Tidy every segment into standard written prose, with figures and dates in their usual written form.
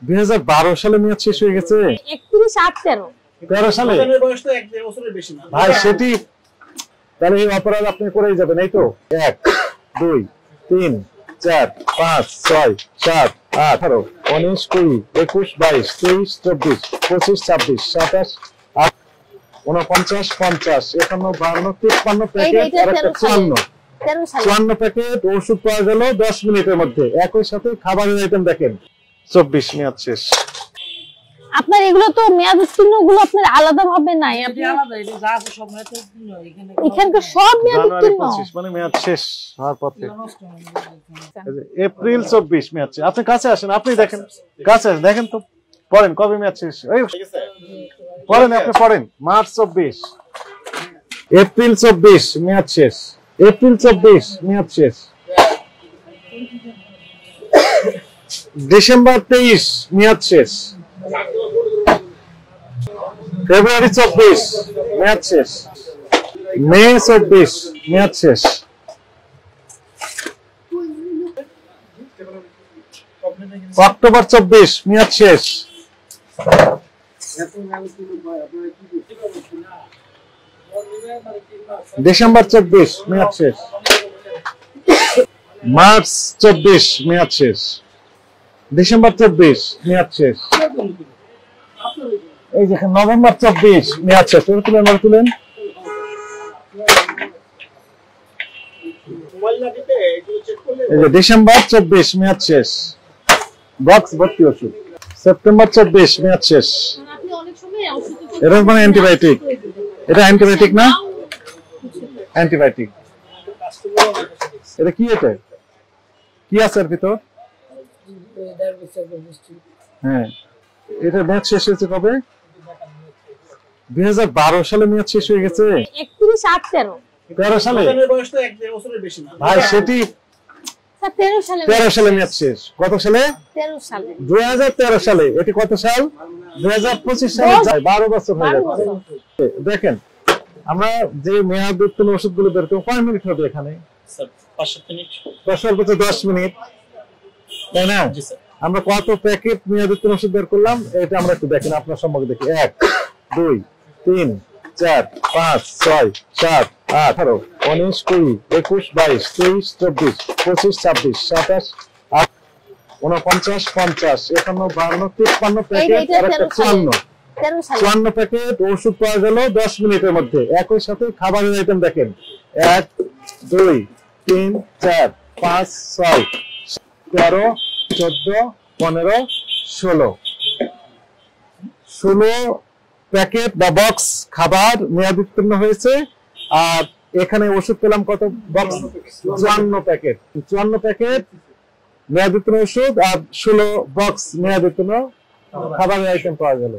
2012 সালে মেয়াদ শেষ হয়ে গেছে। 31/8/13 সালে বয়স তো 1 বছরের বেশি না ভাই, সেটি তাহলে এই অপরাধ আপনি করেই যাবেন, এই তো 1 2 3 4 5 6 7 8 18 19 20 21 22 23 24 25 26 27 49 50 51 52 53 প্যাকেট আর একটা 54 প্যাকেট ওষুধ পাওয়া গেল 10 মিনিটের মধ্যে। একই সাথে খাবারের আইটেম দেখেন 24 মেয়াদ শেষ। আপনার এগুলো তো মেয়াদ উত্তীর্ণ গুলো আপনার আলাদা ভাবে নাই, আপনি আলাদা এটা যা আছে সব মেয়াদ উত্তীর্ণ। এখানকার সব মেয়াদ উত্তীর্ণ। 25 মানে মেয়াদ শেষ হওয়ার পথে। এপ্রিল 24 মেয়াদ শেষ। আপনি কাছে আসেন, আপনি দেখেন, কাছে আসেন, দেখেন তো পড়েন কবে মেয়াদ শেষ। এই পড়েন, আপনি পড়েন। মার্চ 24, এপ্রিল 24 মেয়াদ শেষ, এপ্রিল 24 মেয়াদ শেষ, ডিসেম্বর 23 মেয়াদ শেষ, ফেব্রুয়ারি 24 মেয়াদ শেষ, মে 24 মেয়াদ শেষ, অক্টোবর 24 মেয়াদ শেষ, ডিসেম্বর 24 মেয়াদ শেষ, মার্চ 24 মেয়াদ শেষ, ডিসেম্বর 24 মেয়াদ শেষ, এই দেখেন নভেম্বর 24 মেয়াদ শেষ। তুলেন এই যে ডিসেম্বর 24 মেয়াদ শেষ, বক্স ভর্তি ওষুধ, সেপ্টেম্বর 24 মেয়াদ শেষ। এটা মানে অ্যান্টিবায়োটিক, এটা অ্যান্টিবায়োটিক না, অ্যান্টিবায়োটিক। এটা কি, এটা কি আছে এর ভিতর? হ্যাঁ, এটা মেয়াদ শেষ হয়েছে কবে? 2012 সালে মেয়াদ শেষ হয়ে গেছে। 31/8/13 সালে বয়স তো 1 বছরের বেশি না ভাই, সেটি 13 সালে মেয়াদ শেষ। কত সালে? 13 সালে। 2013 সালে। এটি কত সাল? 2025 সালে। যায় 12 বছর হয়ে যাচ্ছে। দেখেন আমরা যে মেয়াদ উত্তীর্ণ ওষুধগুলো বের করব, কয় মিনিট হবে এখানে? স্যার 5 মিনিট, 10 মিনিট, তাই না? আমরা কত প্যাকেট মেয়াদ উত্তীর্ণ ওষুধ বের করলাম এটা আমরা একটু দেখেন, আপনার সম্মুখে দেখি। 1 2 3 4 5 6 7 8 18 19 20 21 22 23 24 25 26 27 49 50 51 52 53 প্যাকেট আর একটা 54 প্যাকেট ওষুধ পাওয়া গেল 10 মিনিটের মধ্যে। একই সাথে খাবারের আইটেম দেখেন 1 2 3 4 5 6 13 14 15 16 প্যাকেট বা বক্স খাবার মেয়াদ উত্তীর্ণ হয়েছে। আর এখানে ওষুধ পেলাম কত বক্স? 54 প্যাকেট, 54 প্যাকেট মেয়াদ উত্তীর্ণ ওষুধ আর 16 বক্স মেয়াদ উত্তীর্ণ খাবারের আইটেম পাওয়া গেল।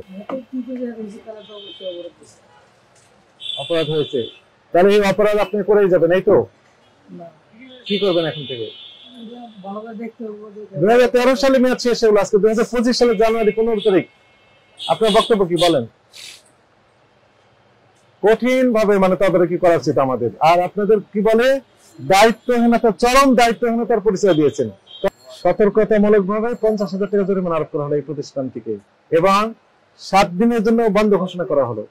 অপরাধ হয়েছে, তাহলে এই অপরাধ আপনি করেই যাবেন, এই তো? কি করবেন এখন থেকে? 2013 সালে মেয়াদ শেষ হলো, আজকে 2025 সালের জানুয়ারি 15 তারিখ। আপনার বক্তব্য কি বলেন? কঠিন ভাবে মানে তদারকি করা উচিত আমাদের। আর আপনাদের কি বলে, দায়িত্বহীনতা, চরম দায়িত্বহীনতার পরিচয় দিয়েছেন। সতর্কতামূলক ভাবে 50,000 টাকা জরিমানা আরোপ করা হলো এই প্রতিষ্ঠানটিকে এবং 7 দিনের জন্য বন্ধ ঘোষণা করা হলো।